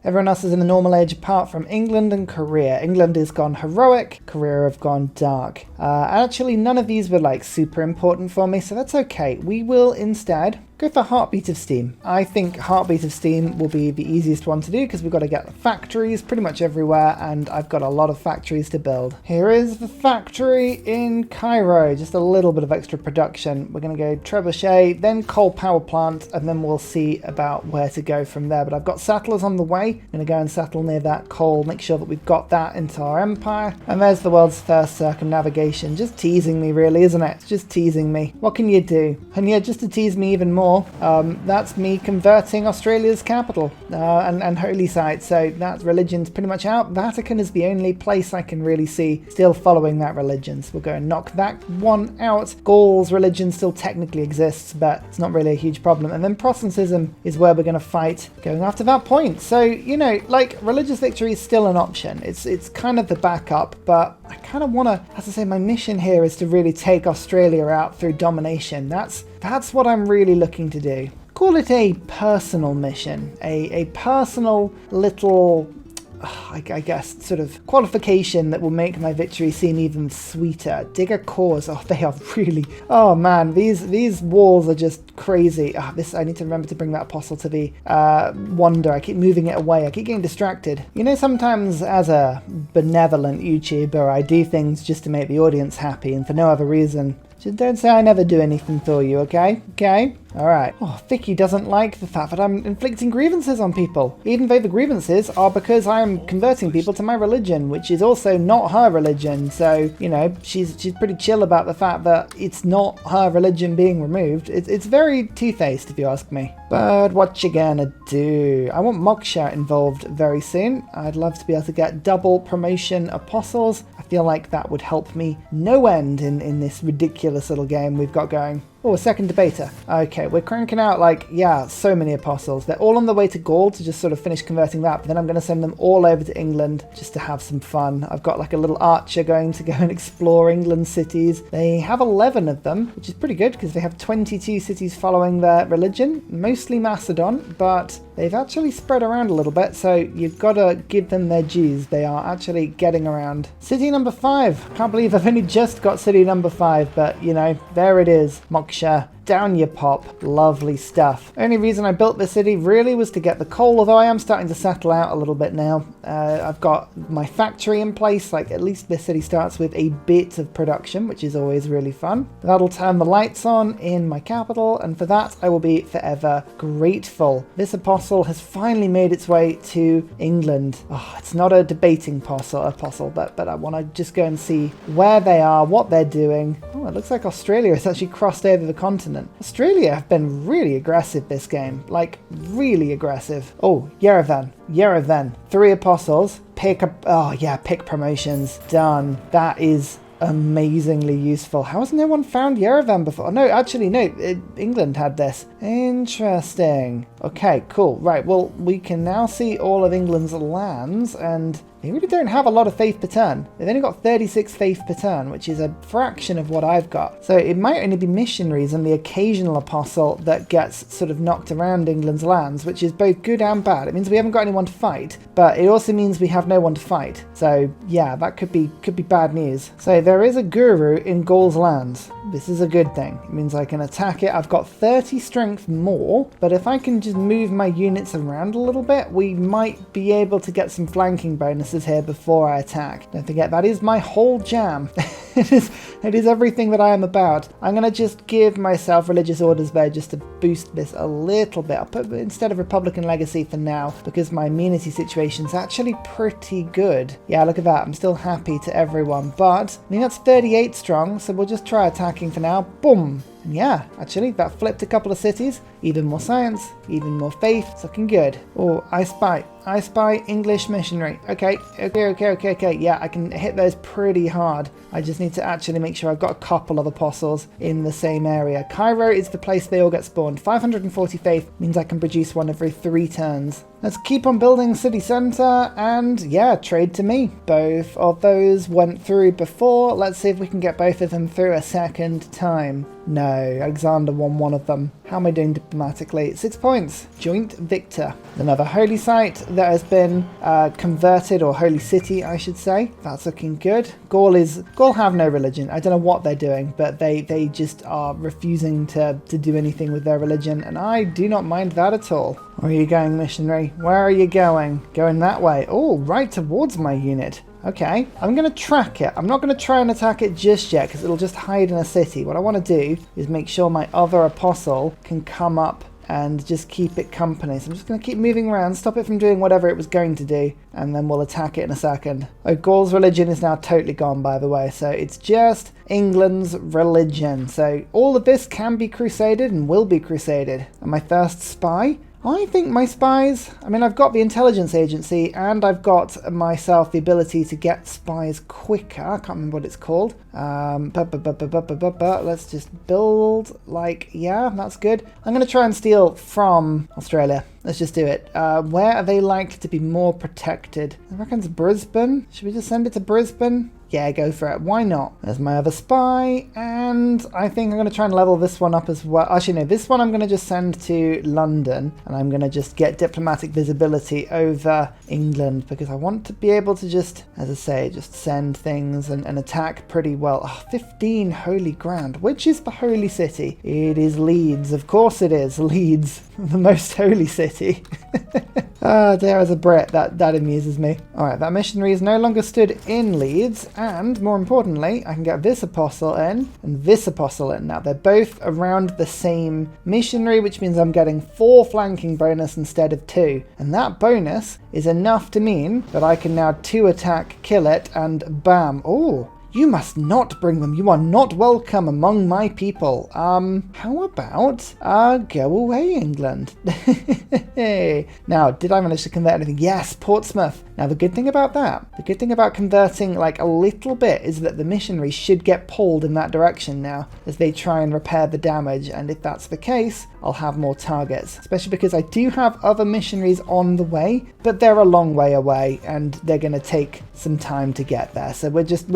Everyone else is in the normal age apart from England and Korea. England has gone heroic, Korea have gone dark. Actually, none of these were like super important for me, so that's okay. We will instead go for Heartbeat of Steam. I think Heartbeat of Steam will be the easiest one to do because we've got to get factories pretty much everywhere, and I've got a lot of factories to build. Here is the factory in Cairo, just a little bit of extra production. We're going to go trebuchet, then coal power plant, and then we'll see about where to go from there. But I've got settlers on the way. I'm going to go and settle near that coal, make sure that we've got that into our empire. And there's the world's first circumnavigation. Just teasing me really, isn't it? It's just teasing me. What can you do? And yeah, just to tease me even more, that's me converting Australia's capital and holy site. So that religion's pretty much out. Vatican is the only place I can really see still following that religion. So we'll go and knock that one out. Gaul's religion still technically exists, but it's not really a huge problem. And then Protestantism is where we're going to fight going after that point. So, you know, like, religious victory is still an option. It's kind of the backup, but I kind of want to, as I say, my mission here is to really take Australia out through domination. That's what I'm really looking to do. Call it a personal mission, a personal little, I guess, sort of qualification that will make my victory seem even sweeter. Digger cores, oh, they are really, oh man, these walls are just crazy. I need to remember to bring that apostle to the wonder. I keep moving it away. I keep getting distracted. You know, sometimes as a benevolent YouTuber, I do things just to make the audience happy and for no other reason. Just don't say I never do anything for you, okay? Okay? Alright. Oh, Vicky doesn't like the fact that I'm inflicting grievances on people, even though the grievances are because I am converting people to my religion, which is also not her religion. So, you know, she's pretty chill about the fact that it's not her religion being removed. It's very two-faced, if you ask me. But what you gonna do? I want Moksha involved very soon. I'd love to be able to get double promotion apostles. I feel like that would help me no end in this ridiculous little game we've got going. Oh, a second debater. Okay, we're cranking out, like, yeah, so many apostles. They're all on the way to Gaul to just sort of finish converting that, but then I'm going to send them all over to England just to have some fun. I've got like a little archer going to go and explore England's cities. They have 11 of them, which is pretty good because they have 22 cities following their religion, mostly Macedon, but they've actually spread around a little bit, so you've got to give them their dues. They are actually getting around. City number 5. Can't believe I've only just got city number 5, but, you know, there it is. Moksha. Down you pop. Lovely stuff. Only reason I built this city really was to get the coal, although I am starting to settle out a little bit now. I've got my factory in place, like at least this city starts with a bit of production, which is always really fun. That'll turn the lights on in my capital, and for that I will be forever grateful. This apostle has finally made its way to England. Oh, it's not a debating apostle, but I want to just go and see where they are, what they're doing. Oh, it looks like Australia has actually crossed over the continent. Australia have been really aggressive this game, like really aggressive. Oh, Yerevan, 3 apostles, pick promotions, done. That is amazingly useful. How has no one found Yerevan before? No, actually, no, England had this. Interesting. Okay, cool. Right, well, we can now see all of England's lands, and they really don't have a lot of faith per turn. They've only got 36 faith per turn, which is a fraction of what I've got. So it might only be missionaries and the occasional apostle that gets sort of knocked around England's lands, which is both good and bad. It means we haven't got anyone to fight, but it also means we have no one to fight. So yeah, that could be bad news. So there is a guru in Gaul's lands. This is a good thing. It means I can attack it. I've got 30 strength more, but if I can just move my units around a little bit, we might be able to get some flanking bonuses here before I attack. Don't forget, that is my whole jam. It is everything that I am about. I'm going to just give myself religious orders there just to boost this a little bit. I'll put instead of Republican Legacy for now because my immunity situation's actually pretty good. Yeah, look at that. I'm still happy to everyone, but I mean, that's 38 strong, so we'll just try attacking for now. Boom. And yeah, actually, that flipped a couple of cities. Even more science, even more faith. It's looking good. Oh, I spy English missionary. Okay. Yeah, I can hit those pretty hard. I just need to actually make sure I've got a couple of apostles in the same area. Cairo is the place they all get spawned. 540 faith means I can produce one every 3 turns. Let's keep on building city centre and yeah, trade to me. Both of those went through before. Let's see if we can get both of them through a second time. No, Alexander won one of them. How am I doing diplomatically? 6 points. Joint victor. Another holy site that has been converted, or holy city, I should say. That's looking good. Gaul have no religion. I don't know what they're doing, but they just are refusing to do anything with their religion, and I do not mind that at all. Where are you going, missionary? Where are you going? Going that way. Oh, right towards my unit. Okay, I'm going to track it. I'm not going to try and attack it just yet because it'll just hide in a city. What I want to do is make sure my other apostle can come up and just keep it company. So I'm just going to keep moving around, stop it from doing whatever it was going to do, and then we'll attack it in a second. Oh, Gaul's religion is now totally gone, by the way, so it's just England's religion. So all of this can be crusaded and will be crusaded. And my first spy? I think my spies, I mean, I've got the intelligence agency and I've got myself the ability to get spies quicker. I can't remember what it's called. Let's just build, like, yeah, that's good. I'm going to try and steal from Australia. Let's just do it. Where are they likely to be more protected? I reckon it's Brisbane. Should we just send it to Brisbane? Yeah, go for it. Why not? There's my other spy, and I think I'm going to try and level this one up as well. Actually, no, this one I'm going to just send to London, and I'm going to just get diplomatic visibility over England, because I want to be able to just, as I say, just send things and attack pretty well. Oh, 15 holy ground. Which is the holy city? It is Leeds. Of course it is. Leeds, the most holy city. There as a Brit, that amuses me. Alright, that missionary is no longer stood in Leeds, and more importantly, I can get this apostle in and this apostle in. Now, they're both around the same missionary, which means I'm getting 4 flanking bonus instead of 2. And that bonus is enough to mean that I can now 2 attack, kill it, and bam. Oh, you must not bring them. You are not welcome among my people. How about, go away, England. Now, did I manage to convert anything? Yes, Portsmouth. Now, the good thing about that, the good thing about converting like a little bit is that the missionaries should get pulled in that direction now as they try and repair the damage. And if that's the case, I'll have more targets, especially because I do have other missionaries on the way, but they're a long way away and they're going to take some time to get there. So we're just,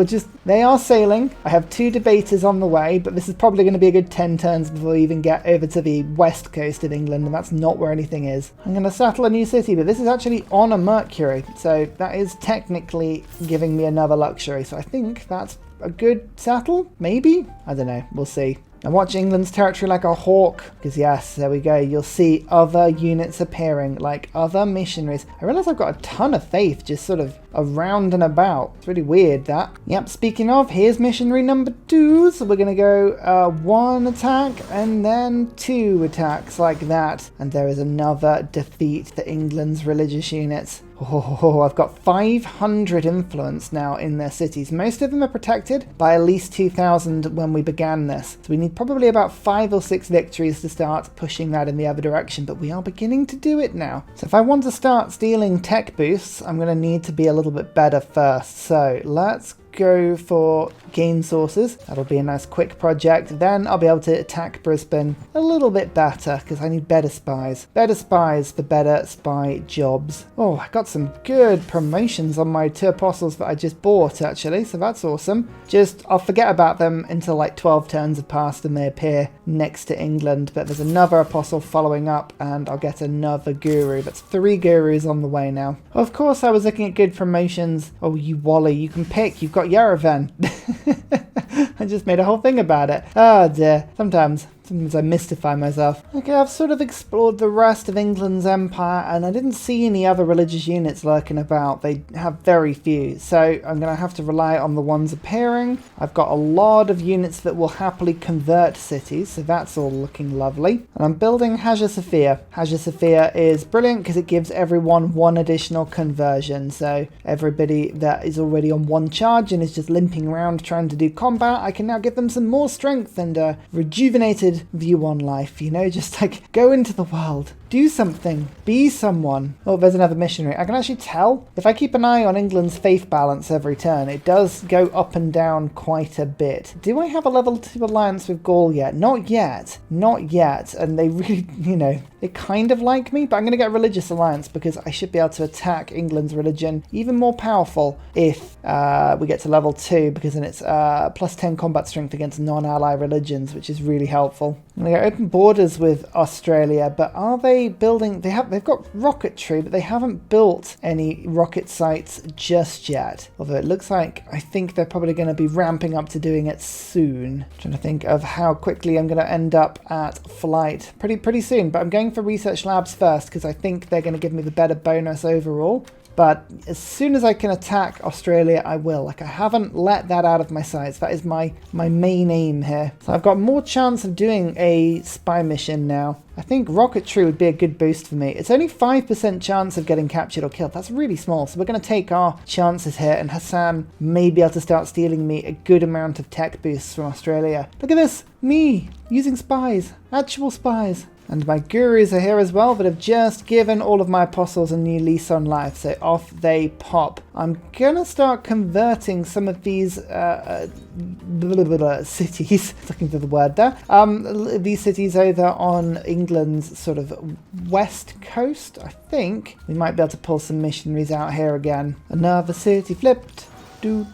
they are sailing. I have 2 debaters on the way, but this is probably going to be a good 10 turns before we even get over to the west coast of England, and that's not where anything is. I'm going to settle a new city, but this is actually on a Mercury, so that is technically giving me another luxury. So I think that's a good settle, maybe? I don't know, we'll see. Now watch England's territory like a hawk, because yes, there we go. You'll see other units appearing, like other missionaries. I realise I've got a ton of faith just sort of around and about. It's really weird, that. Yep, speaking of, here's missionary number 2. So we're going to go 1 attack and then 2 attacks like that. And there is another defeat to England's religious units. Oh, I've got 500 influence now in their cities. Most of them are protected by at least 2,000 when we began this. So we need probably about 5 or 6 victories to start pushing that in the other direction, but we are beginning to do it now. So if I want to start stealing tech boosts, I'm going to need to be a little bit better first. So let's go for gain sources. That'll be a nice quick project. Then I'll be able to attack Brisbane a little bit better because I need better spies. Better spies for better spy jobs. Oh, I got some good promotions on my 2 apostles that I just bought actually, so that's awesome. Just, I'll forget about them until like 12 turns have passed and they appear next to England, but there's another apostle following up and I'll get another guru. That's 3 gurus on the way now. Of course I was looking at good promotions. Oh, you Wally, you can pick. You've got Yerevan. I just made a whole thing about it. Oh dear. Sometimes I mystify myself. Okay, I've sort of explored the rest of England's empire and I didn't see any other religious units lurking about. They have very few, so I'm going to have to rely on the ones appearing. I've got a lot of units that will happily convert cities, so that's all looking lovely. And I'm building Hagia Sophia. Hagia Sophia is brilliant because it gives everyone 1 additional conversion, so everybody that is already on 1 charge and is just limping around trying to do combat, I can now give them some more strength and rejuvenated view on life, you know, just like go into the world, do something, be someone. Oh, there's another missionary. I can actually tell if I keep an eye on England's faith balance every turn, it does go up and down quite a bit. Do I have a level 2 alliance with Gaul yet? Not yet, and they really, you know, they kind of like me, but I'm going to get a religious alliance because I should be able to attack England's religion even more powerful if we get to level 2, because then it's plus 10 combat strength against non-ally religions, which is really helpful. still. And they open borders with Australia, but are they building? They've got rocketry, but they haven't built any rocket sites just yet. Although it looks like I think they're probably going to be ramping up to doing it soon. I'm trying to think of how quickly I'm going to end up at flight. Pretty soon, but I'm going for research labs first because I think they're going to give me the better bonus overall. But as soon as I can attack Australia, I will. Like, I haven't let that out of my sights. That is my main aim here. So I've got more chance of doing a spy mission now. I think rocketry would be a good boost for me. It's only 5% chance of getting captured or killed. That's really small. So we're going to take our chances here, and Hassan may be able to start stealing me a good amount of tech boosts from Australia. Look at this. Me using spies. Actual spies. And my gurus are here as well, but have just given all of my apostles a new lease on life. So off they pop. I'm going to start converting some of these cities. Looking for the word there. These cities over on England's sort of west coast. I think we might be able to pull some missionaries out here again. Another city flipped. Okay,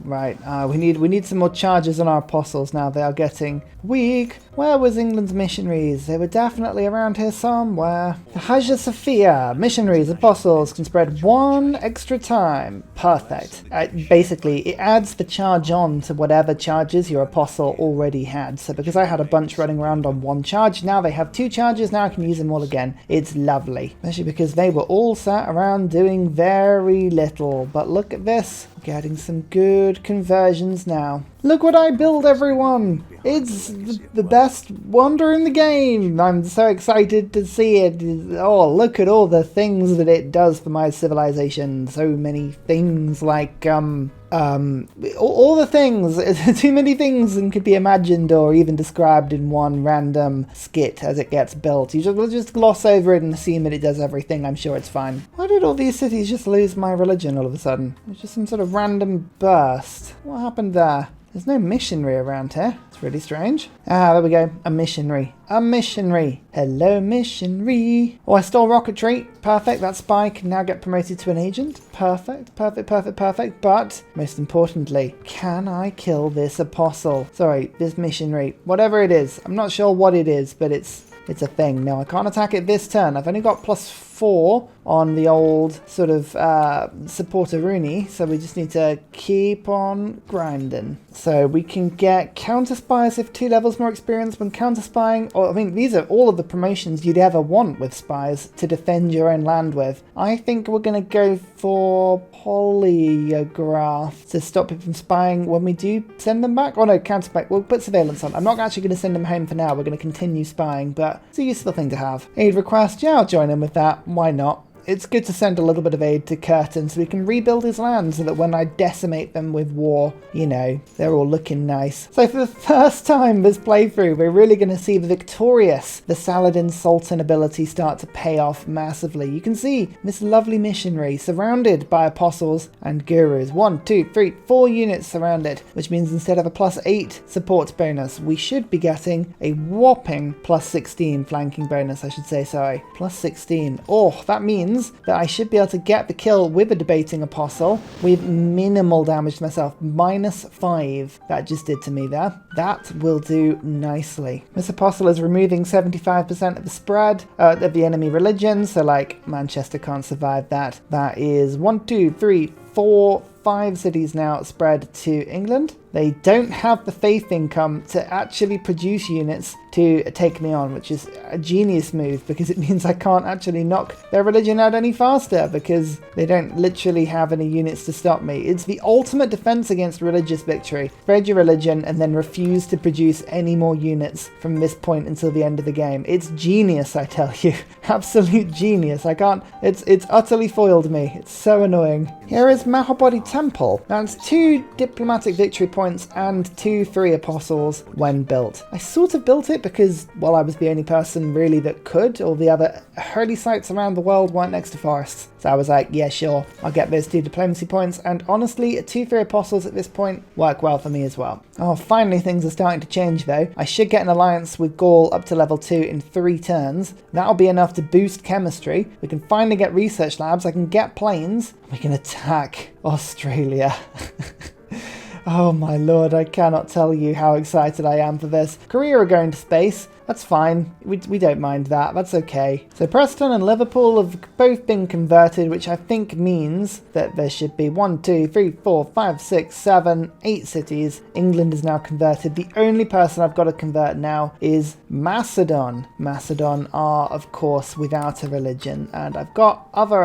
right. We need some more charges on our apostles now. They are getting weak. Where was England's missionaries? They were definitely around here somewhere. Hagia Sophia. Missionaries, apostles can spread one extra time. Perfect. Basically, it adds the charge on to whatever charges your apostle already had. So because I had a bunch running around on one charge, now they have 2 charges. Now I can use them all again. It's lovely. Especially because they were all sat around doing very little. But look at this. Getting some good conversions now. Look what I build, everyone! It's the best wonder in the game! I'm so excited to see it. Oh, look at all the things that it does for my civilization. So many things like, all the things. Too many things and could be imagined or even described in one random skit as it gets built. We'll just gloss over it and assume that it does everything. I'm sure it's fine. Why did all these cities just lose my religion all of a sudden? It was just some sort of random burst. What happened there? There's no missionary around here. It's really strange. Ah, there we go. A missionary. A missionary. Hello, missionary. Oh, I stole rocketry. Perfect. That spy can now get promoted to an agent. Perfect. But, most importantly, can I kill this apostle? Sorry, this missionary. Whatever it is. I'm not sure what it is, but it's a thing. No, I can't attack it this turn. I've only got +4 on the old sort of supporter Rooney, so we just need to keep on grinding. So we can get counter spies if 2 levels more experience when counter spying. Or I mean, these are all of the promotions you'd ever want with spies to defend your own land with. I think we're going to go for polygraph to stop people from spying when we do send them back. Oh no, counter spy. We'll put surveillance on. I'm not actually going to send them home for now. We're going to continue spying, but it's a useful thing to have. Aid request. Yeah, I'll join in with that. Why not? It's good to send a little bit of aid to Curtin so we can rebuild his land so that when I decimate them with war, you know, they're all looking nice. So for the first time this playthrough, we're really going to see the Saladin Sultan ability start to pay off massively. You can see this lovely missionary surrounded by apostles and gurus. 1, 2, 3, 4 units surrounded, which means instead of a +8 support bonus, we should be getting a whopping +16 flanking bonus, I should say, sorry. +16. Oh, that means that I should be able to get the kill with a debating apostle with minimal damage to myself. -5 that just did to me there. That will do nicely. This apostle is removing 75% of the spread of the enemy religion, so like Manchester can't survive that. That is 1, 2, 3, 4, 5 cities now spread to England. They don't have the faith income to actually produce units to take me on, which is a genius move because it means I can't actually knock their religion out any faster because they don't literally have any units to stop me. It's the ultimate defense against religious victory. Spread your religion and then refuse to produce any more units from this point until the end of the game. It's genius, I tell you. Absolute genius. I can't, it's utterly foiled me. It's so annoying. Here is Mahabodhi Temple. That's 2 diplomatic victory points and 2 free apostles when built. I sort of built it because, well, I was the only person really that could. All the other holy sites around the world weren't next to forests. So I was like, yeah, sure, I'll get those 2 diplomacy points. And honestly, 2 free apostles at this point work well for me as well. Oh, finally things are starting to change though. I should get an alliance with Gaul up to level 2 in 3 turns. That'll be enough to boost chemistry. We can finally get research labs. I can get planes. We can attack Australia. Oh my lord, I cannot tell you how excited I am for this. Korea are going to space. That's fine. We don't mind that. That's okay. So Preston and Liverpool have both been converted, which I think means that there should be 1, 2, 3, 4, 5, 6, 7, 8 cities. England is now converted. The only person I've got to convert now is Macedon. Macedon are, of course, without a religion. And I've got other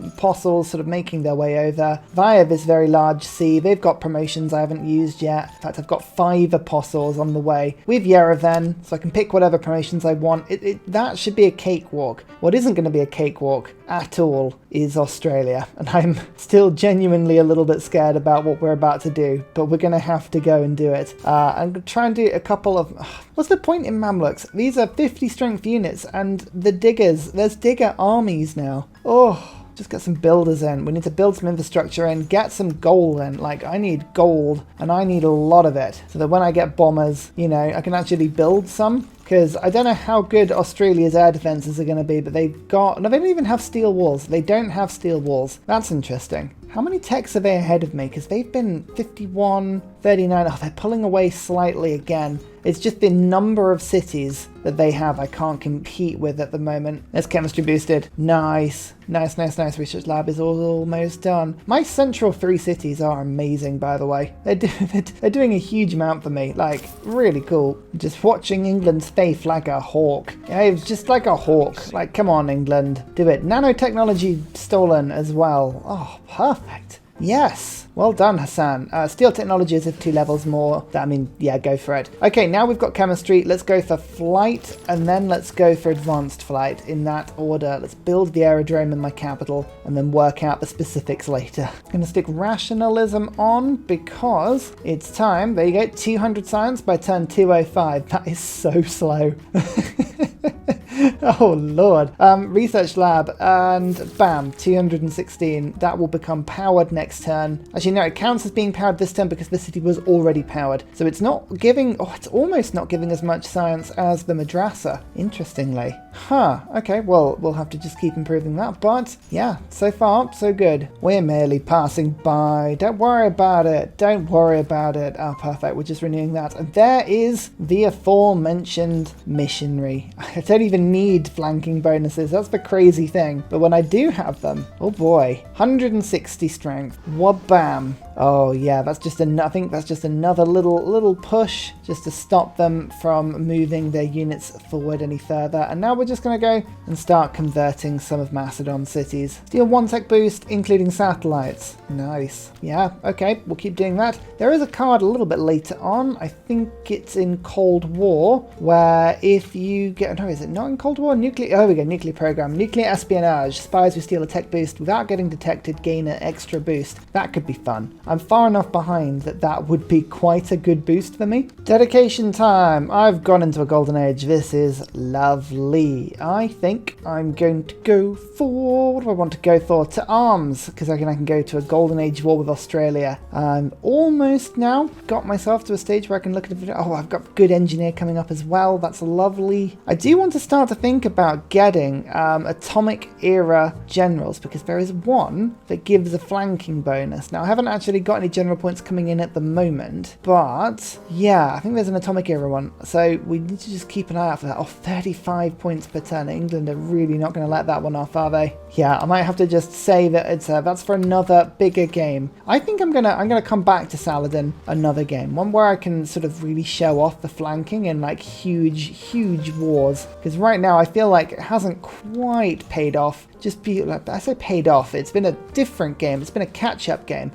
apostles sort of making their way over via this very large sea. They've got promotions I haven't used yet. In fact, I've got 5 apostles on the way with Yerevan, so I can pick whatever promotions I want. That should be a cakewalk. What isn't going to be a cakewalk at all is Australia, and I'm still genuinely a little bit scared about what we're about to do, but we're going to have to go and do it. I'm going to try and do a couple of... What's the point in Mamluks? These are 50 strength units, and the diggers, there's digger armies now. Oh, just get some builders in. We need to build some infrastructure in, get some gold in. Like, I need gold, and I need a lot of it, so that when I get bombers, you know, I can actually build some. Because I don't know how good Australia's air defences are going to be, but they've got... No, they don't even have steel walls. They don't have steel walls. That's interesting. How many techs are they ahead of me? Because they've been 51, 39. Oh, they're pulling away slightly again. It's just the number of cities that they have I can't compete with at the moment. There's chemistry boosted. Nice. Nice, nice, nice. Research lab is almost done. My central 3 cities are amazing, by the way. They're doing a huge amount for me. Like, really cool. Just watching England's faith like a hawk. Yeah, it's just like a hawk. Like, come on, England. Do it. Nanotechnology stolen as well. Oh, perfect. Yes. Well done, Hassan. Steel technology is 2 levels more. I mean, yeah, go for it. Okay, now we've got chemistry. Let's go for flight, and then let's go for advanced flight in that order. Let's build the aerodrome in my capital, and then work out the specifics later. I'm going to stick rationalism on because it's time. There you go, 200 science by turn 205. That is so slow. Oh lord. Research lab, and bam, 216. That will become powered next turn. Actually no, it counts as being powered this turn because the city was already powered. So it's not giving, it's almost not giving as much science as the madrasa, interestingly. Huh, okay, well, we'll have to just keep improving that, but yeah, so far, so good. We're merely passing by. Don't worry about it. Don't worry about it. Oh, perfect, we're just renewing that. And there is the aforementioned missionary. I don't even need flanking bonuses. That's the crazy thing. But when I do have them, oh boy, 160 strength. Wabam. Oh yeah, that's just I think that's just another little push just to stop them from moving their units forward any further. And now we're just going to go and start converting some of Macedon's cities. Deal 1 tech boost, including satellites. Nice. Yeah, okay, we'll keep doing that. There is a card a little bit later on. I think it's in Cold War, where if you get... No, is it not in Cold War? Nuclear... Oh, we go. Nuclear program. Nuclear espionage. Spies who steal a tech boost without getting detected gain an extra boost. That could be fun. I'm far enough behind that would be quite a good boost for me. Dedication time. I've gone into a golden age. This is lovely. I think I'm going to go for... What do I want to go for? To arms, because I can go to a golden age war with Australia. I'm almost now got myself to a stage where I can look at a video. Oh, I've got good engineer coming up as well. That's lovely. I do want to start to think about getting atomic era generals, because there is one that gives a flanking bonus. Now, I haven't actually got any general points coming in at the moment, but yeah, I think there's an atomic era one, so we need to just keep an eye out for that. Oh, 35 points per turn. England are really not going to let that one off, are they? Yeah, I might have to just say that it's that's for another bigger game. I think I'm gonna come back to Saladin another game, one where I can sort of really show off the flanking in like huge wars, because right now I feel like it hasn't quite paid off. Like I say paid off, it's been a different game, it's been a catch-up game,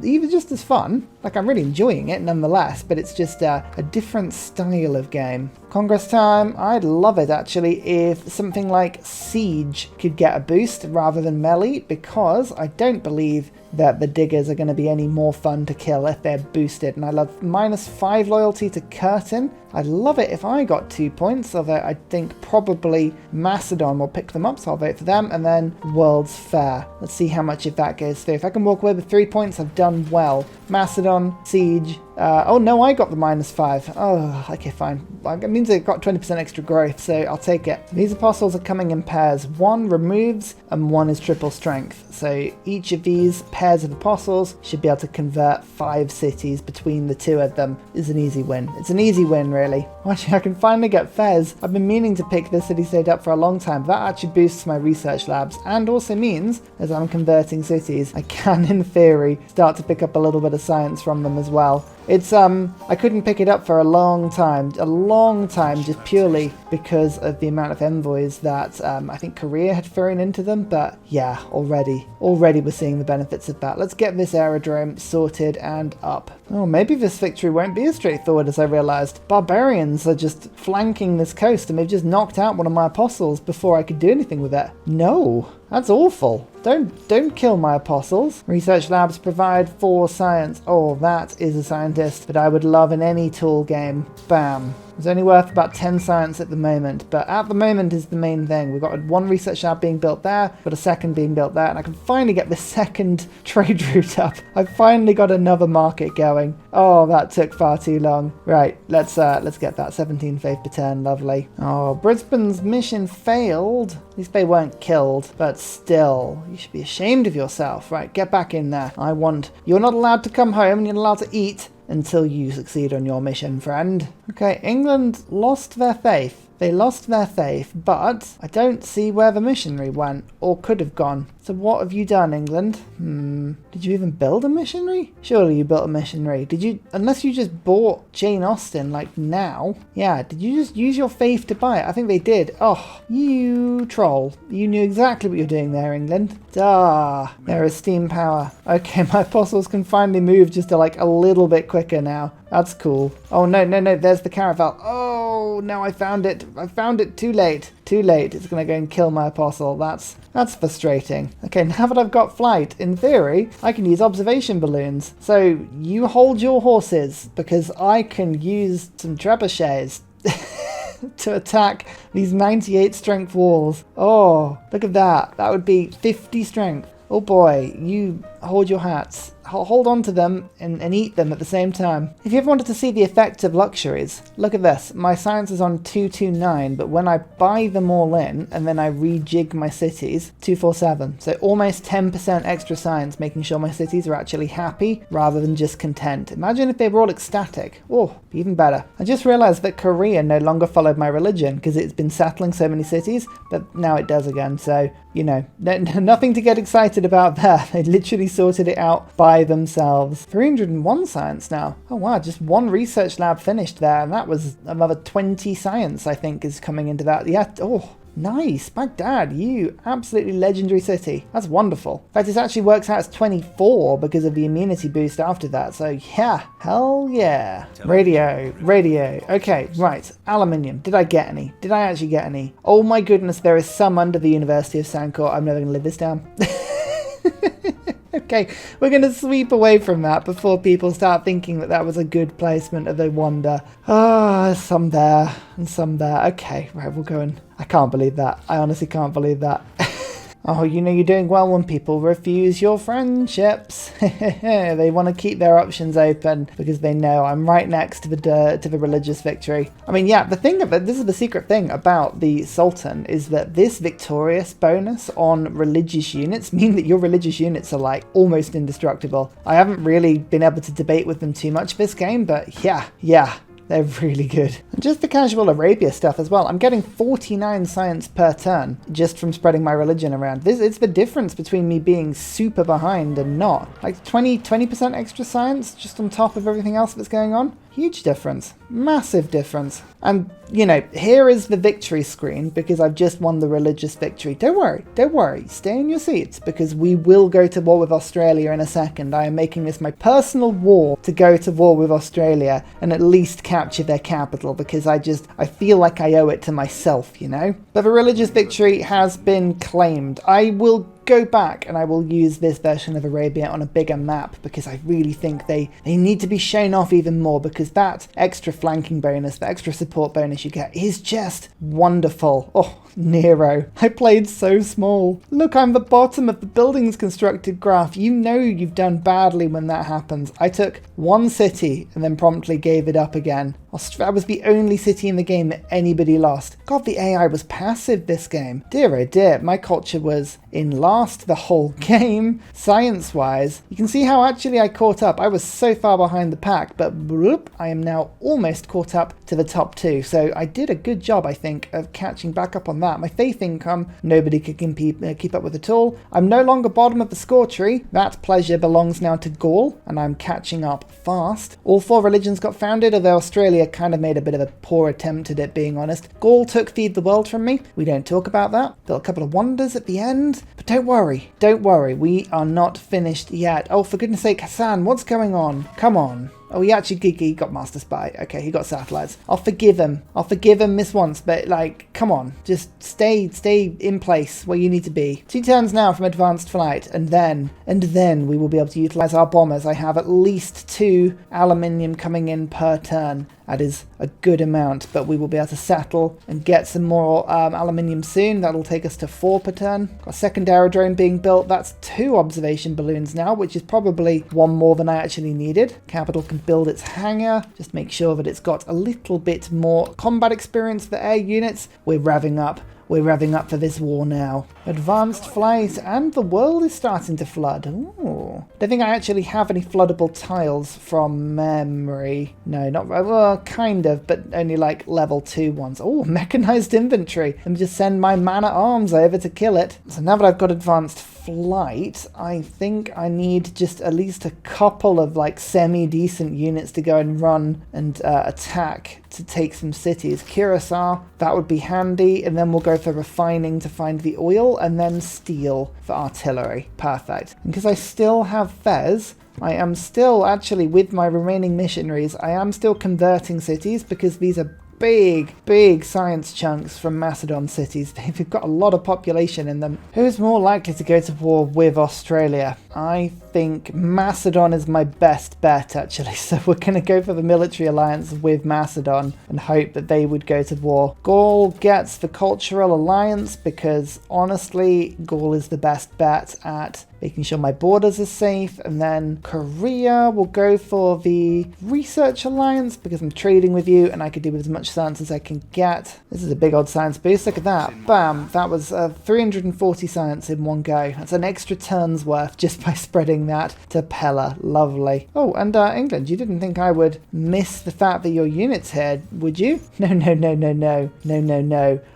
even just as fun. Like, I'm really enjoying it nonetheless, but it's just a different style of game. Congress time. I'd love it actually if something like Siege could get a boost rather than melee, because I don't believe that the diggers are going to be any more fun to kill if they're boosted. And I love -5 loyalty to Curtain. I'd love it if I got 2 points, although I think probably Macedon will pick them up, so I'll vote for them. And then World's Fair. Let's see how much of that goes through. If I can walk away with 3 points, I've done well. Macedon, Siege, Oh no, I got the -5. Oh, okay, fine. It means it got 20% extra growth, so I'll take it. These apostles are coming in pairs. One removes and one is triple strength. So each of these pairs of apostles should be able to convert 5 cities between the 2 of them. Is an easy win. It's an easy win, really. Actually, I can finally get Fez. I've been meaning to pick this city-state up for a long time. That actually boosts my research labs and also means, as I'm converting cities, I can, in theory, start to pick up a little bit of science from them as well. It's, I couldn't pick it up for a long time, just purely because of the amount of envoys that I think Korea had thrown into them, but yeah, already we're seeing the benefits of that. Let's get this aerodrome sorted and up. Oh, maybe this victory won't be as straightforward as I realised. Barbarians are just flanking this coast and they've just knocked out one of my apostles before I could do anything with it. No, that's awful. Don't kill my apostles. Research labs provide 4 science. Oh, that is a scientist that I would love in any tool game. Bam. It's only worth about 10 science at the moment, but at the moment is the main thing. We've got 1 research lab being built there, got a 2nd being built there, and I can finally get the 2nd trade route up. I've finally got another market going. Oh, that took far too long. Right, let's get that 17 faith per turn. Lovely. Oh, Brisbane's mission failed. At least they weren't killed, but still, you should be ashamed of yourself. Right, get back in there. You're not allowed to come home and you're not allowed to eat until you succeed on your mission, friend. Okay, England lost their faith. They lost their faith, but I don't see where the missionary went, or could have gone. So what have you done, England? Did you even build a missionary? Surely you built a missionary. Did you? Unless you just bought Jane Austen, like now. Yeah, did you just use your faith to buy it? I think they did. Oh, you troll. You knew exactly what you were doing there, England. Duh. There is steam power. Okay, my apostles can finally move just a little bit quicker now. That's cool. Oh, no, there's the caravel. Oh, no, I found it. I found it too late. Too late. It's going to go and kill my apostle. That's frustrating. Okay, now that I've got flight, in theory, I can use observation balloons. So you hold your horses, because I can use some trebuchets to attack these 98 strength walls. Oh, look at that. That would be 50 strength. Oh boy, you hold your hats. Hold on to them and eat them at the same time. If you ever wanted to see the effect of luxuries, look at this. My science is on 229, but when I buy them all in and then I rejig my cities, 247. So almost 10% extra science, making sure my cities are actually happy rather than just content. Imagine if they were all ecstatic. Oh, even better. I just realized that Korea no longer followed my religion because it's been settling so many cities, but now it does again. So, you know, nothing to get excited about there. They literally sorted it out by themselves. 301 science now. Oh wow, just 1 research lab finished there, and that was another 20 science I think is coming into that. Yeah, oh, nice. Baghdad, you absolutely legendary city. That's wonderful. In fact, it actually works out as 24 because of the immunity boost after that. So yeah, hell yeah. Radio. Okay, right. Aluminium. Did I get any? Did I actually get any? Oh my goodness, there is some under the University of Sancourt. I'm never going to live this down. Okay, we're going to sweep away from that before people start thinking that that was a good placement of the wonder. Ah, some there and some there. Okay, right, we'll go and... I can't believe that. I honestly can't believe that. Oh, you know you're doing well when people refuse your friendships. They want to keep their options open because they know I'm right next to the religious victory. I mean, yeah, the thing about this is the secret thing about the Sultan is that this victorious bonus on religious units mean that your religious units are like almost indestructible. I haven't really been able to debate with them too much this game, but yeah. They're really good. And just the casual Arabia stuff as well. I'm getting 49 science per turn just from spreading my religion around. It's the difference between me being super behind and not. Like 20% extra science just on top of everything else that's going on. Huge difference. Massive difference. And, you know, here is the victory screen because I've just won the religious victory. Don't worry. Stay in your seats because we will go to war with Australia in a second. I am making this my personal war to go to war with Australia and at least capture their capital because I feel like I owe it to myself, you know? But the religious victory has been claimed. I will go back and I will use this version of Arabia on a bigger map, because I really think they need to be shown off even more, because that extra flanking bonus, the extra support bonus you get is just wonderful. Oh, Nero, I played so small. Look, I'm the bottom of the buildings constructed graph. You know you've done badly when that happens. I took one city and then promptly gave it up again. That was the only city in the game that anybody lost. God, the AI was passive this game. Dear oh dear, my culture was in last the whole game, science-wise. You can see how actually I caught up. I was so far behind the pack, but bloop, I am now almost caught up to the top 2. So I did a good job, I think, of catching back up on that. My faith income, nobody could keep up with at all. I'm no longer bottom of the score tree. That pleasure belongs now to Gaul, and I'm catching up fast. All 4 religions got founded, although Australia kind of made a bit of a poor attempt at it, being honest. Gaul took Feed the World from me. We don't talk about that. Built a couple of wonders at the end. But don't worry, we are not finished yet. Oh, for goodness sake, Hassan, what's going on? Come on. Oh, he got Master Spy. Okay, he got satellites. I'll forgive him this once, but like, come on. Just stay in place where you need to be. 2 turns now from advanced flight, and then we will be able to utilize our bombers. I have at least 2 aluminium coming in per turn. That is a good amount, but we will be able to settle and get some more aluminium soon. That'll take us to 4 per turn. Got a second aerodrome being built. That's 2 observation balloons now, which is probably 1 more than I actually needed. Capital can build its hangar. Just make sure that it's got a little bit more combat experience for air units. We're revving up. We're revving up for this war now. Advanced flight, and the world is starting to flood. Ooh. Don't think I actually have any floodable tiles from memory. No, not, well, kind of, but only like level 2 ones. Oh, mechanized inventory. Let me just send my man-at-arms over to kill it. So now that I've got advanced flight, I think I need just at least a couple of like semi-decent units to go and run and attack to take some cities. Curacao, that would be handy, and then we'll go for refining to find the oil, and then steel for artillery. Perfect. And because I still have Fez, I am still actually, with my remaining missionaries, I am still converting cities, because these are big science chunks from Macedon cities. They've got a lot of population in them. Who's more likely to go to war with Australia? I think Macedon is my best bet, actually. So we're going to go for the military alliance with Macedon and hope that they would go to war. Gaul gets the cultural alliance because, honestly, Gaul is the best bet at making sure my borders are safe. And then Korea will go for the research alliance because I'm trading with you and I could do with as much science as I can get. This is a big old science boost. Look at that. Bam. That was 340 science in one go. That's an extra turn's worth just by spreading that to Pella. Lovely. Oh, and England, you didn't think I would miss the fact that your unit's here, would you? No.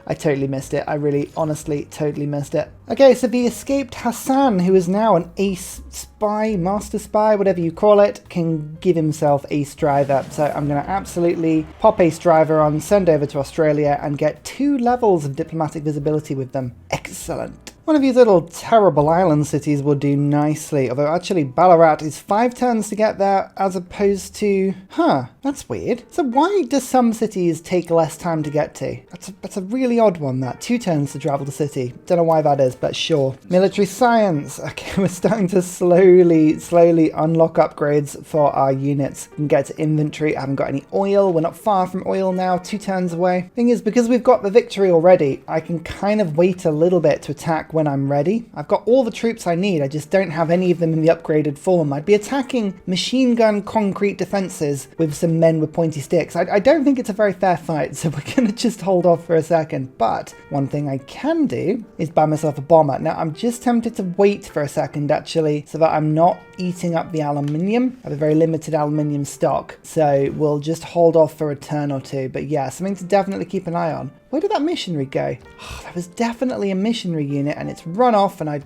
I totally missed it. I really, honestly, totally missed it. Okay, so the escaped Hassan, who is now an ace spy, master spy, whatever you call it, can give himself ace driver. So I'm going to absolutely pop ace driver on, send over to Australia, and get 2 levels of diplomatic visibility with them. Excellent. One of these little terrible island cities will do nicely, although actually Ballarat is 5 turns to get there as opposed to... that's weird. So why do some cities take less time to get to? That's a really odd one, that. 2 turns to travel the city. Don't know why that is, but sure. Military science. Okay, we're starting to slowly unlock upgrades for our units. We can get to inventory. I haven't got any oil. We're not far from oil now, 2 turns away. Thing is, because we've got the victory already, I can kind of wait a little bit to attack when I'm ready. I've got all the troops I need, I just don't have any of them in the upgraded form. I'd be attacking machine gun concrete defenses with some men with pointy sticks. I don't think it's a very fair fight, so we're gonna just hold off for a second. But one thing I can do is buy myself a bomber. Now I'm just tempted to wait for a second actually, so that I'm not eating up the aluminium. I have a very limited aluminium stock, so we'll just hold off for a turn or 2. But yeah, something to definitely keep an eye on. Where did that missionary go? Oh, that was definitely a missionary unit and it's run off, and I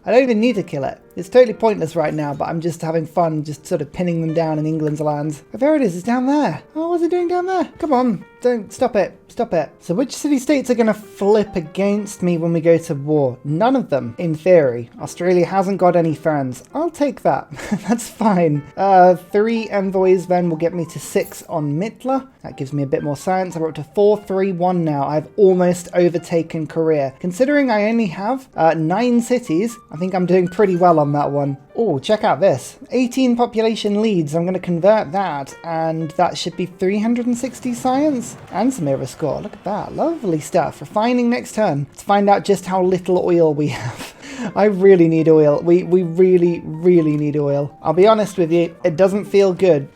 don't even need to kill it. It's totally pointless right now, but I'm just having fun just sort of pinning them down in England's lands. But there it is, it's down there. Oh, what's it doing down there? Come on, don't, stop it. Stop it. So which city-states are going to flip against me when we go to war? None of them, in theory. Australia hasn't got any friends. I'll take that. That's fine. 3 envoys then will get me to 6 on Mitla. That gives me a bit more science. I'm up to 431 now. I've almost overtaken Korea. Considering I only have 9 cities, I think I'm doing pretty well on that one. Oh, check out this. 18 population leads. I'm going to convert that, and that should be 360 science and some era score. Look at that. Lovely stuff. Refining next turn. Let's find out just how little oil we have. I really need oil. We really, really need oil. I'll be honest with you, it doesn't feel good.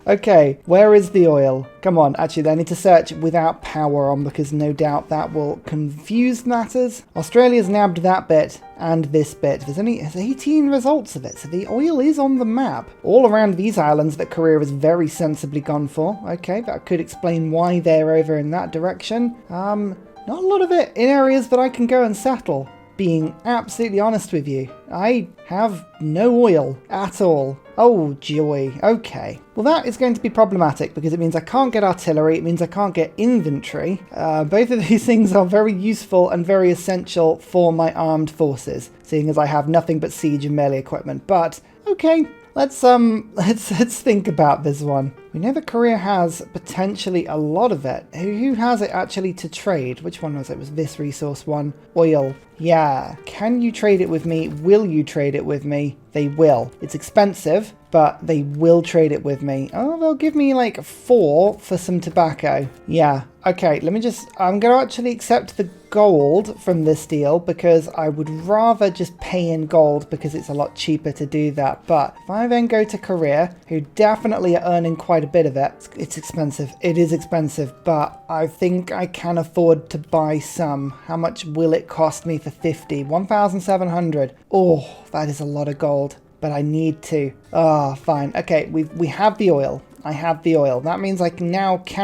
Okay, where is the oil? Come on, actually, I need to search without power on because no doubt that will confuse matters. Australia's nabbed that bit and this bit. There's 18 results of it, so the oil is on the map. All around these islands that Korea has very sensibly gone for. Okay, that could explain why they're over in that direction. Not a lot of it in areas that I can go and settle. Being absolutely honest with you, I have no oil at all. Oh joy, okay. Well, that is going to be problematic because it means I can't get artillery, it means I can't get inventory. Both of these things are very useful and very essential for my armed forces, seeing as I have nothing but siege and melee equipment. But okay, let's think about this one. We know that Korea has potentially a lot of it. Who has it actually to trade? Which one was it? It was this resource one. Oil. Yeah. Can you trade it with me? Will you trade it with me? They will. It's expensive, but they will trade it with me. Oh, they'll give me like 4 for some tobacco. Yeah. Okay, I'm going to actually accept the gold from this deal because I would rather just pay in gold because it's a lot cheaper to do that. But if I then go to Korea, who definitely are earning quite a bit of it, it's expensive. It is expensive, but I think I can afford to buy some. How much will it cost me for 50? 1,700. Oh, that is a lot of gold, but I need to. Ah, fine. Okay, we have the oil. I have the oil. That means I can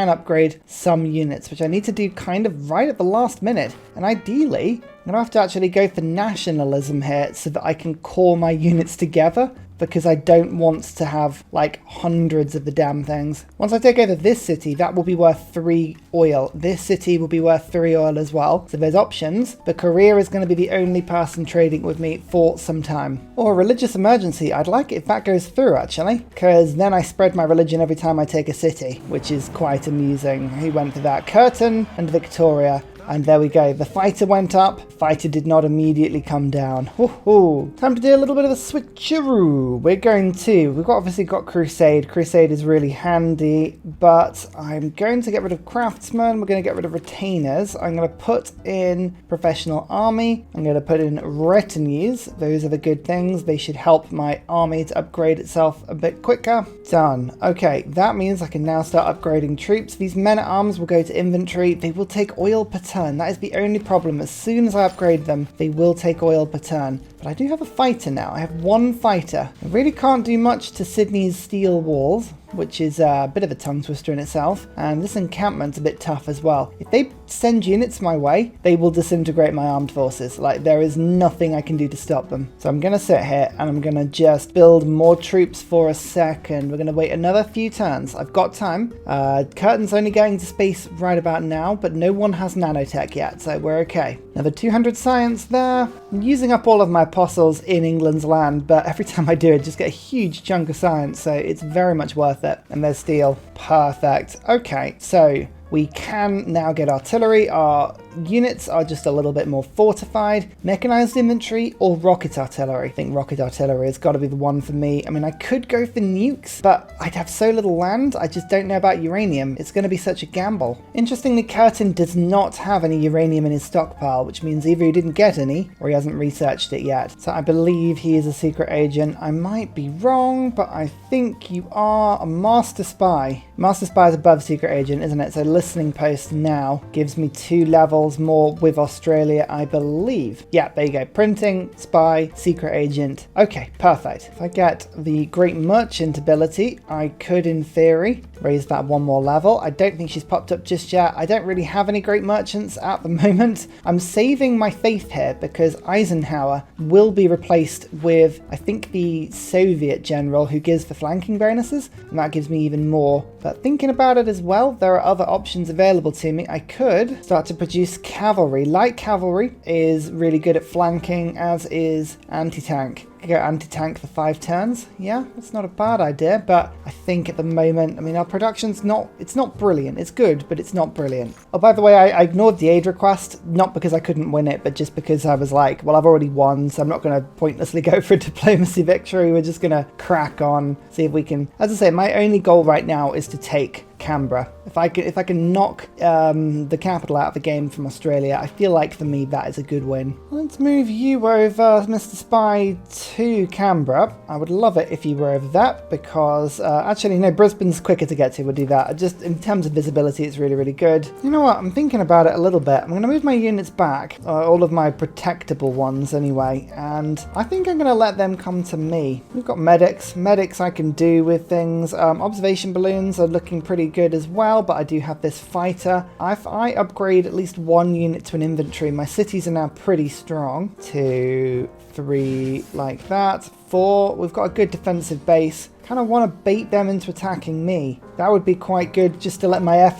upgrade some units, which I need to do kind of right at the last minute. And ideally, I'm going to have to actually go for nationalism here so that I can core my units together, because I don't want to have like hundreds of the damn things. Once I take over this city, that will be worth 3 oil. This city will be worth 3 oil as well. So there's options, but Korea is going to be the only person trading with me for some time. Or a religious emergency. I'd like it if that goes through actually, because then I spread my religion every time I take a city, which is quite amusing. Who went for that? Curtin and Victoria. And there we go. The fighter went up. Fighter did not immediately come down. Woohoo! Time to do a little bit of a switcheroo. We've obviously got Crusade. Crusade is really handy, but I'm going to get rid of Craftsmen. We're going to get rid of Retainers. I'm going to put in Professional Army. I'm going to put in Retinues. Those are the good things. They should help my army to upgrade itself a bit quicker. Done. Okay, that means I can now start upgrading troops. These men-at-arms will go to inventory. They will take oil per turn. That is the only problem. As soon as I upgrade them, they will take oil per turn. But I do have a fighter now. I have 1 fighter. I really can't do much to Sydney's steel walls, which is a bit of a tongue twister in itself. And this encampment's a bit tough as well. If they send units my way, they will disintegrate my armed forces. Like, there is nothing I can do to stop them. So I'm going to sit here and I'm going to just build more troops for a second. We're going to wait another few turns. I've got time. Curtin's only going to space right about now, but no one has nanotech yet, so we're okay. Another 200 science there. I'm using up all of my apostles in England's land, but every time I do it, just get a huge chunk of science, so it's very much worth it. And there's steel. Perfect. Okay, so we can now get artillery. Our units are just a little bit more fortified. Mechanized infantry or rocket artillery? I think rocket artillery has got to be the one for me. I mean, I could go for nukes, but I'd have so little land. I just don't know about uranium. It's going to be such a gamble. Interestingly, Curtin does not have any uranium in his stockpile, which means either he didn't get any or he hasn't researched it yet. So I believe he is a secret agent. I might be wrong, but I think you are a master spy. Master spy is above secret agent, isn't it? So listening post now gives me 2 levels battles more with Australia, I believe. Yeah, there you go. Printing, spy, secret agent. Okay, perfect. If I get the Great Merchant ability, I could, in theory, raise that one more level. I don't think she's popped up just yet. I don't really have any Great Merchants at the moment. I'm saving my faith here because Eisenhower will be replaced with, I think, the Soviet general who gives the flanking bonuses, and that gives me even more. But thinking about it as well, there are other options available to me. I could start to produce cavalry. Light cavalry is really good at flanking, as is anti-tank. Go anti-tank for 5 turns. Yeah, that's not a bad idea, but I think at the moment, I mean, our production's it's not brilliant. It's good, but it's not brilliant. Oh, by the way, I ignored the aid request, not because I couldn't win it, but just because I was like, well, I've already won, so I'm not going to pointlessly go for a diplomacy victory. We're just going to crack on, see if we can, as I say, my only goal right now is to take Canberra. If I can knock the capital out of the game from Australia, I feel like for me that is a good win. Let's move you over, Mr. Spy, to Canberra. I would love it if you were over that because actually no, Brisbane's quicker to get to. We'll do that. Just in terms of visibility, it's really, really good. You know what? I'm thinking about it a little bit. I'm going to move my units back, all of my protectable ones anyway, and I think I'm going to let them come to me. We've got medics. Medics I can do with things. Observation balloons are looking pretty good as well, but I do have this fighter. If I upgrade at least one unit to an infantry, my cities are now pretty strong. 2, 3, like that. 4, we've got a good defensive base. Kind of want to bait them into attacking me. That would be quite good just to let my Air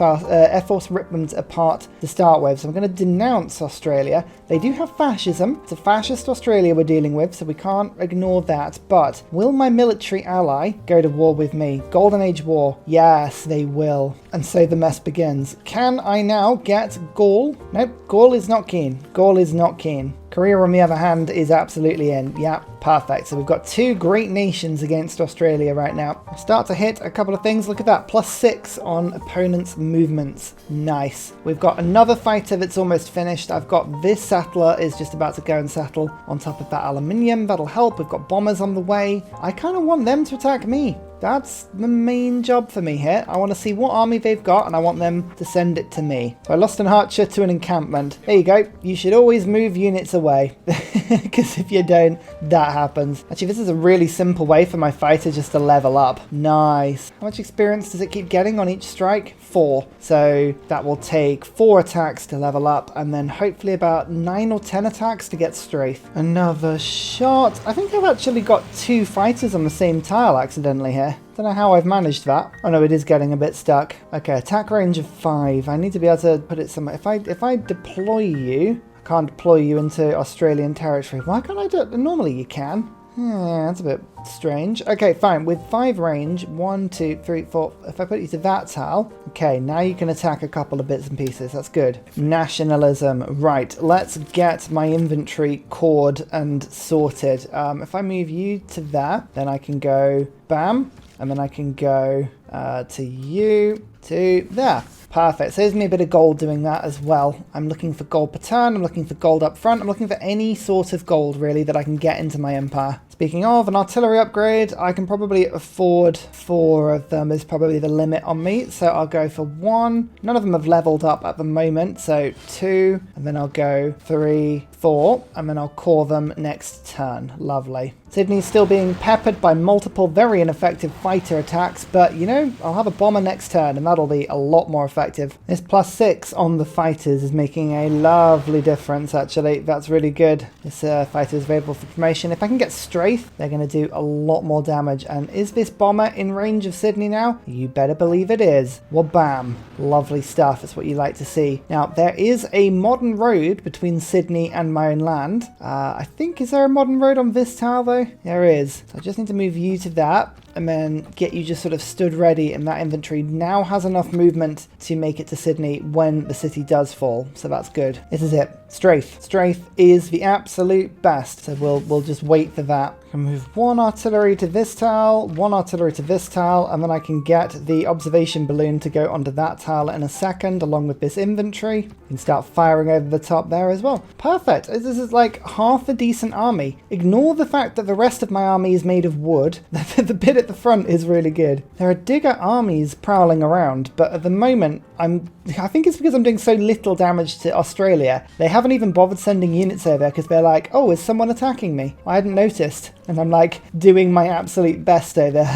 Force rip them apart to start with. So I'm going to denounce Australia. They do have fascism. It's a fascist Australia we're dealing with, so we can't ignore that. But will my military ally go to war with me? Golden Age War. Yes, they will. And so the mess begins. Can I now get Gaul? Nope, Gaul is not keen. Gaul is not keen. Korea, on the other hand, is absolutely in. Yeah, perfect. So we've got 2 great nations against Australia right now. Start to hit a couple of things. Look at that. +6 on opponents' movements. Nice. We've got another fighter that's almost finished. I've got this settler is just about to go and settle on top of that aluminium. That'll help. We've got bombers on the way. I kind of want them to attack me. That's the main job for me here. I want to see what army they've got and I want them to send it to me. So I lost an archer to an encampment. There you go. You should always move units away because if you don't, that happens. Actually, this is a really simple way for my fighter just to level up. Nice. How much experience does it keep getting on each strike? 4. So that will take 4 attacks to level up and then hopefully about 9 or 10 attacks to get strafe. Another shot. I think I've actually got 2 fighters on the same tile accidentally here. Don't know how I've managed that. Oh no, it is getting a bit stuck. Okay, attack range of 5. I need to be able to put it somewhere. If I deploy you, I can't deploy you into Australian territory. Why can't I do it? Normally you can. Yeah, that's a bit strange. Okay, fine. With 5 range, 1, 2, 3, 4. If I put you to that tile, okay, now you can attack a couple of bits and pieces. That's good. Nationalism. Right, let's get my inventory cored and sorted. If I move you to there, then I can go bam, and then I can go to you, to there. Perfect. Saves me a bit of gold doing that as well. I'm looking for gold per turn. I'm looking for gold up front. I'm looking for any sort of gold, really, that I can get into my empire. Speaking of an artillery upgrade, I can probably afford 4 of them is probably the limit on me. So I'll go for 1. None of them have leveled up at the moment. So 2, and then I'll go 3, 4, and then I'll core them next turn. Lovely. Sydney's still being peppered by multiple very ineffective fighter attacks, but you know, I'll have a bomber next turn and that'll be a lot more effective. This +6 on the fighters is making a lovely difference actually. That's really good. This fighter is available for promotion. If I can get strafe, they're going to do a lot more damage. And is this bomber in range of Sydney now? You better believe it is. Well, bam. Lovely stuff. That's what you like to see. Now, there is a modern road between Sydney and my own land. I think, is there a modern road on this tile though? There is. So I just need to move you to that and then get you just sort of stood ready, and that infantry now has enough movement to make it to Sydney when the city does fall. So that's good. This is it. Strafe. Strafe is the absolute best. So we'll just wait for that. I can move 1 artillery to this tile, 1 artillery to this tile, and then I can get the observation balloon to go onto that tile in a second, along with this infantry. You can start firing over the top there as well. Perfect. This is like half a decent army. Ignore the fact that the rest of my army is made of wood. The bit at the front is really good. There are digger armies prowling around, but at the moment I think it's because I'm doing so little damage to Australia. They haven't even bothered sending units over because they're like, oh, is someone attacking me? I hadn't noticed. And I'm like doing my absolute best over.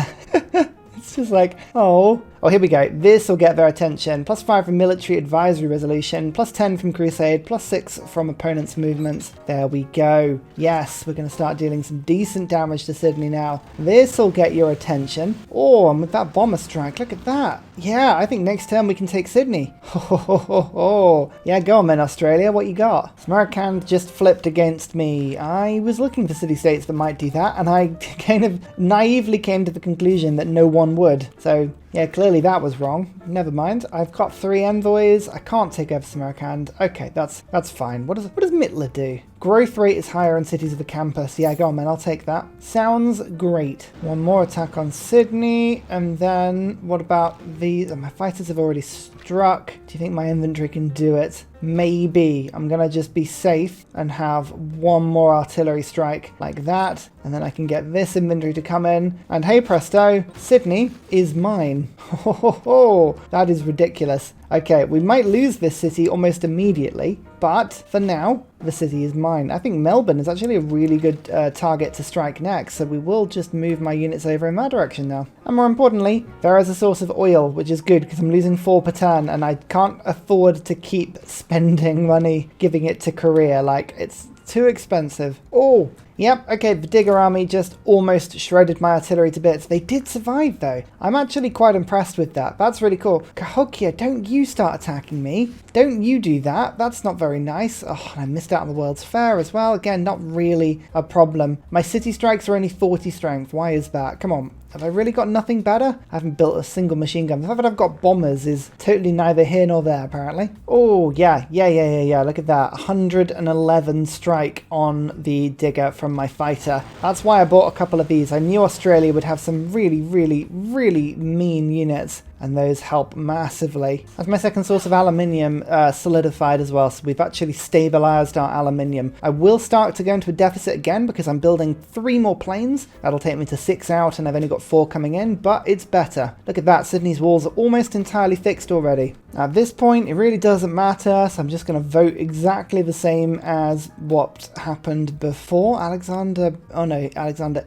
It's just like, oh, here we go. This will get their attention. +5 from military advisory resolution, +10 from crusade, +6 from opponent's movements. There we go. Yes, we're going to start dealing some decent damage to Sydney now. This will get your attention. Oh, and with that bomber strike, look at that. Yeah, I think next turn we can take Sydney. Yeah, go on then, Australia. What you got? Samarkand just flipped against me. I was looking for city-states that might do that, and I kind of naively came to the conclusion that no one would. So yeah, clearly that was wrong. Never mind. I've got 3 envoys. I can't take over Samarkand. Okay, that's fine. What does Mitla do? Growth rate is higher in cities of the campus. Yeah, go on, man. I'll take that. Sounds great. One more attack on Sydney. And then what about these? Oh, my fighters have already struck. Do you think my inventory can do it? Maybe. I'm going to just be safe and have one more artillery strike like that. And then I can get this inventory to come in. And hey presto, Sydney is mine. That is ridiculous. Okay, we might lose this city almost immediately, but for now, the city is mine. I think Melbourne is actually a really good target to strike next, so we will just move my units over in that direction now. And more importantly, there is a source of oil, which is good because I'm losing 4 per turn, and I can't afford to keep spending money giving it to Korea. Like, it's too expensive. Oh, yep, okay, the Digger army just almost shredded my artillery to bits. They did survive, though. I'm actually quite impressed with that. That's really cool. Cahokia, don't you start attacking me. Don't you do that. That's not very nice. Oh, and I missed out on the World's Fair as well. Again, not really a problem. My city strikes are only 40 strength. Why is that? Come on. Have I really got nothing better? I haven't built a single machine gun. The fact that I've got bombers is totally neither here nor there, apparently. Oh, yeah. Look at that. 111 strike on the Digger from my fighter. That's why I bought a couple of these. I knew Australia would have some really mean units, and those help massively. That's my second source of aluminium solidified as well, so we've actually stabilized our aluminium. I will start to go into a deficit again because I'm building 3 more planes. That'll take me to 6 out, and I've only got 4 coming in, but it's better. Look at that, Sydney's walls are almost entirely fixed already. At this point, it really doesn't matter, so I'm just going to vote exactly the same as what happened before. Alexander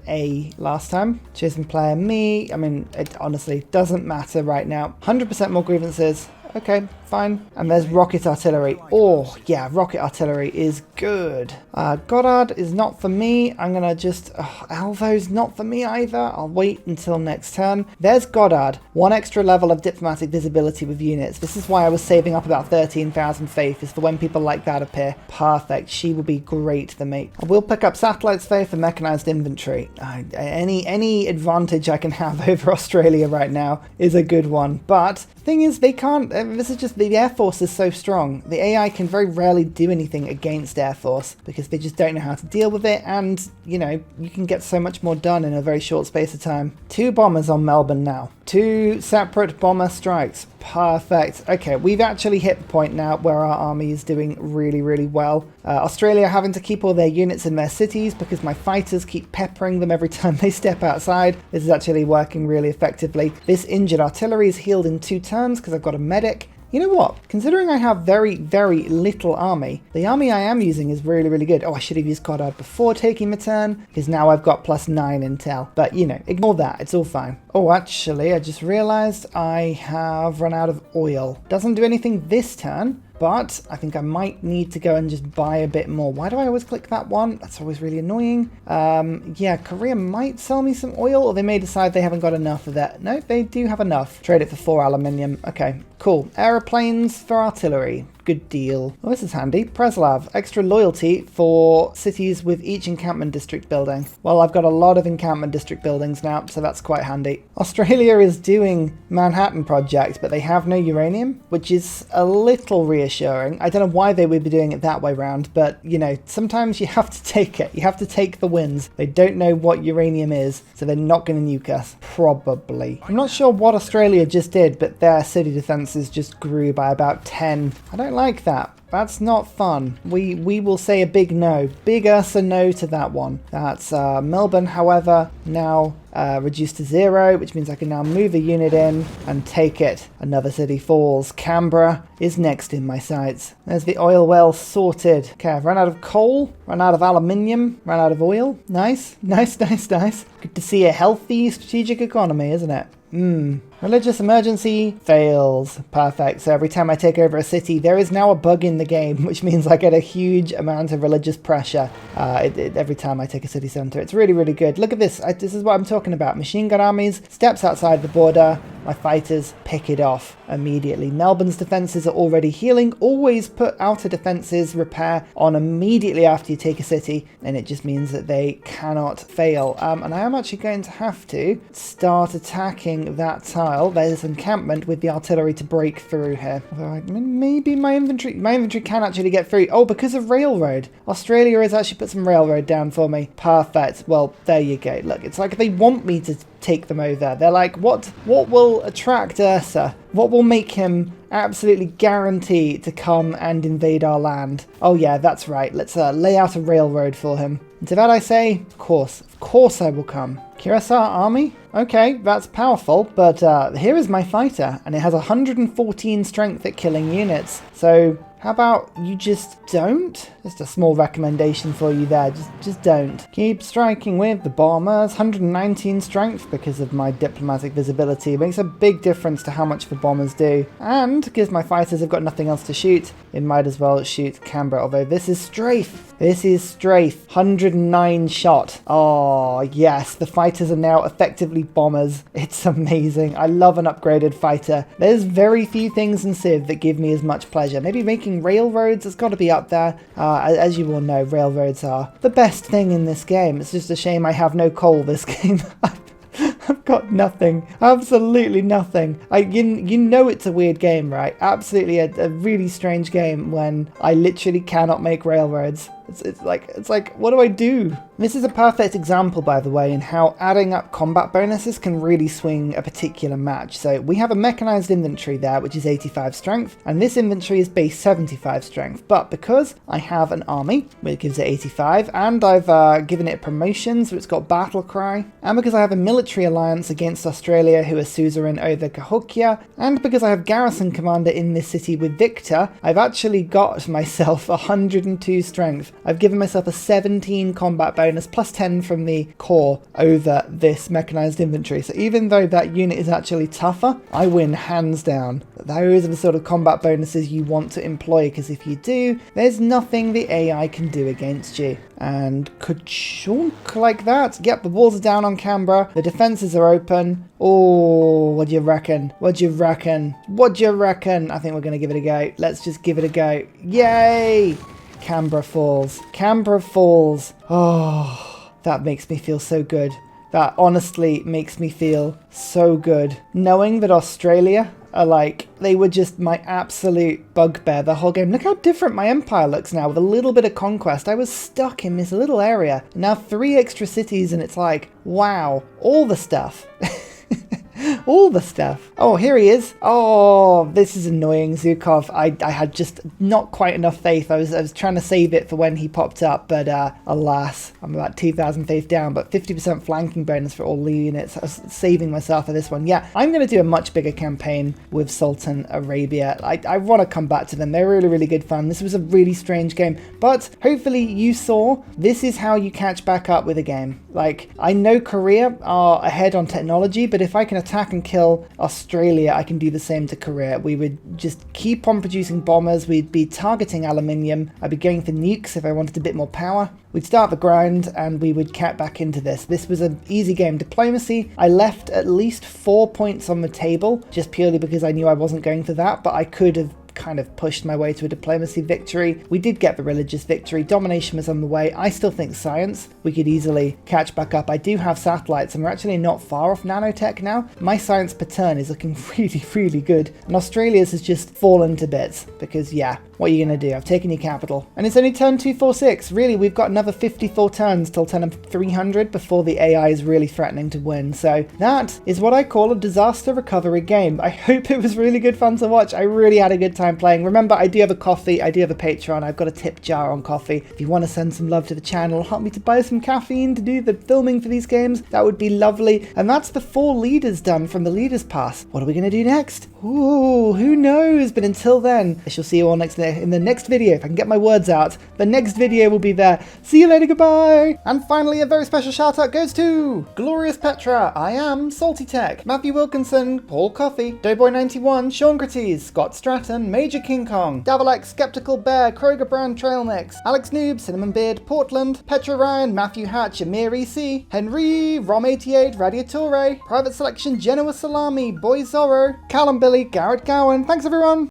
A last time. Chosen player me. I mean, it honestly doesn't matter right now. 100% more grievances. Okay, fine. And there's rocket artillery. Oh, yeah, rocket artillery is good. Goddard is not for me. I'm going to just... Alvo's not for me either. I'll wait until next turn. There's Goddard. 1 extra level of diplomatic visibility with units. This is why I was saving up about 13,000 faith, is for when people like that appear. Perfect. She will be great for me. I will pick up satellites faith and mechanized infantry. Any advantage I can have over Australia right now is a good one. But the thing is, they can't... This is just... The Air Force is so strong. The AI can very rarely do anything against Air Force because they just don't know how to deal with it, and, you know, you can get so much more done in a very short space of time. 2 bombers on Melbourne now. 2 separate bomber strikes. Perfect. Okay, we've actually hit the point now where our army is doing really well. Australia having to keep all their units in their cities because my fighters keep peppering them every time they step outside. This is actually working really effectively. This injured artillery is healed in 2 turns because I've got a medic. You know what? Considering I have very little army, the army I am using is really good. Oh, I should have used Goddard before taking my turn, because now I've got +9 intel. But, you know, ignore that. It's all fine. Oh, actually, I just realized I have run out of oil. Doesn't do anything this turn, but I think I might need to go and just buy a bit more. Why do I always click that one? That's always really annoying. Yeah, Korea might sell me some oil, or they may decide they haven't got enough of that. No, they do have enough. Trade it for 4 aluminium. Okay, cool. Aeroplanes for artillery. Good deal. Oh, this is handy. Preslav, extra loyalty for cities with each encampment district building. Well, I've got a lot of encampment district buildings now, so that's quite handy. Australia is doing Manhattan Project, but they have no uranium, which is a little reassuring. I don't know why they would be doing it that way round, but, you know, sometimes you have to take it. You have to take the wins. They don't know what uranium is, so they're not going to nuke us. Probably. I'm not sure what Australia just did, but their city defenses just grew by about 10. I don't like that. That's not fun. We will say a big no. Big Ursa no to that one. That's Melbourne, however, now reduced to 0, which means I can now move a unit in and take it. Another city falls. Canberra is next in my sights. There's the oil well sorted. Okay, I've run out of coal, run out of aluminium, run out of oil. Nice. Good to see a healthy strategic economy, isn't it? Religious emergency fails. Perfect. So every time I take over a city, there is now a bug in the game, which means I get a huge amount of religious pressure every time I take a city center. It's really, really good. Look at this. This is what I'm talking about. Machine gun armies, steps outside the border. My fighters pick it off immediately. Melbourne's defenses are already healing. Always put outer defenses repair on immediately after you take a city, and it just means that they cannot fail. And I am actually going to have to start attacking that tile. There's encampment with the artillery to break through here. Maybe my infantry can actually get through. Oh, because of railroad. Australia has actually put some railroad down for me. Perfect. Well, there you go. Look, it's like they want me to take them over. They're like, what will attract Ursa? What will make him absolutely guarantee to come and invade our land? Oh yeah, that's right. Let's lay out a railroad for him. And to that I say, of course I will come. Curacao army? Okay, that's powerful, but here is my fighter, and it has 114 strength at killing units. So how about you just don't? Just a small recommendation for you there. Just don't. Keep striking with the bombers. 119 strength because of my diplomatic visibility. It makes a big difference to how much the bombers do. And because my fighters have got nothing else to shoot, it might as well shoot Canberra. Although this is strafe. 109 shot. Oh, yes. The fighters are now effectively bombers. It's amazing. I love an upgraded fighter. There's very few things in Civ that give me as much pleasure. Maybe making railroads has got to be up there. As you all know, railroads are the best thing in this game. It's just a shame I have no coal this game. I've got nothing. Absolutely nothing. You know it's a weird game, right? Absolutely a really strange game when I literally cannot make railroads. It's like, what do I do? This is a perfect example, by the way, in how adding up combat bonuses can really swing a particular match. So we have a mechanized infantry there, which is 85 strength, and this infantry is base 75 strength. But because I have an army, which gives it 85, and I've given it promotions, so it's got battle cry, and because I have a military alliance against Australia, who are suzerain over Cahokia, and because I have garrison commander in this city with Victor, I've actually got myself 102 strength. I've given myself a 17 combat bonus plus 10 from the core over this mechanized infantry. So even though that unit is actually tougher, I win hands down. Those are the sort of combat bonuses you want to employ, because if you do, there's nothing the AI can do against you. And ka-chunk like that. Yep, the walls are down on Canberra. The defenses are open. Oh, what do you reckon? I think we're going to give it a go. Let's just give it a go. Yay! Canberra falls. Oh, that makes me feel so good. That honestly makes me feel so good. Knowing that Australia are like, they were just my absolute bugbear the whole game. Look how different my empire looks now with a little bit of conquest. I was stuck in this little area. Now 3 extra cities and it's like, wow, all the stuff. All the stuff. Oh, here he is. Oh, this is annoying, Zhukov. I had just not quite enough faith. I was trying to save it for when he popped up, but alas, I'm about 2,000 faith down, but 50% flanking bonus for all the units. I was saving myself for this one. Yeah, I'm going to do a much bigger campaign with Sultan Arabia. I want to come back to them. They're really, really good fun. This was a really strange game, but hopefully you saw this is how you catch back up with a game. Like, I know Korea are ahead on technology, but if I can attack and kill Australia, I can do the same to Korea. We would just keep on producing bombers. We'd be targeting aluminium. I'd be going for nukes if I wanted a bit more power. We'd start the grind and we would get back into this. This was an easy game. Diplomacy, I left at least 4 points on the table just purely because I knew I wasn't going for that, but I could have kind of pushed my way to a diplomacy victory. We did get the religious victory. Domination was on the way. I still think science, we could easily catch back up. I do have satellites and we're actually not far off nanotech now. My science per turn is looking really, really good. And Australia's has just fallen to bits because, yeah, What are you going to do? I've taken your capital. And it's only turn 246. Really, we've got another 54 turns till turn 300 before the AI is really threatening to win. So that is what I call a disaster recovery game. I hope it was really good fun to watch. I really had a good time playing. Remember, I do have a coffee. I do have a Patreon. I've got a tip jar on coffee. If you want to send some love to the channel, help me to buy some caffeine to do the filming for these games, that would be lovely. And that's the 4 leaders done from the Leaders Pass. What are we going to do next? Ooh, who knows? But until then, I shall see you all in the next video. If I can get my words out, the next video will be there. See you later, goodbye! And finally, a very special shout out goes to Glorious Petra, I Am Salty Tech, Matthew Wilkinson, Paul Coffey, Doughboy91, Sean Gratis, Scott Stratton, Major King Kong, Davalex, Skeptical Bear, Kroger Brand Trail Mix, Alex Noob, Cinnamon Beard, Portland, Petra Ryan, Matthew Hatch, Amir EC, Henry, Rom88, Radiatore, Private Selection, Genoa Salami, Boy Zorro, Callum Billy, Garrett Gowan. Thanks everyone!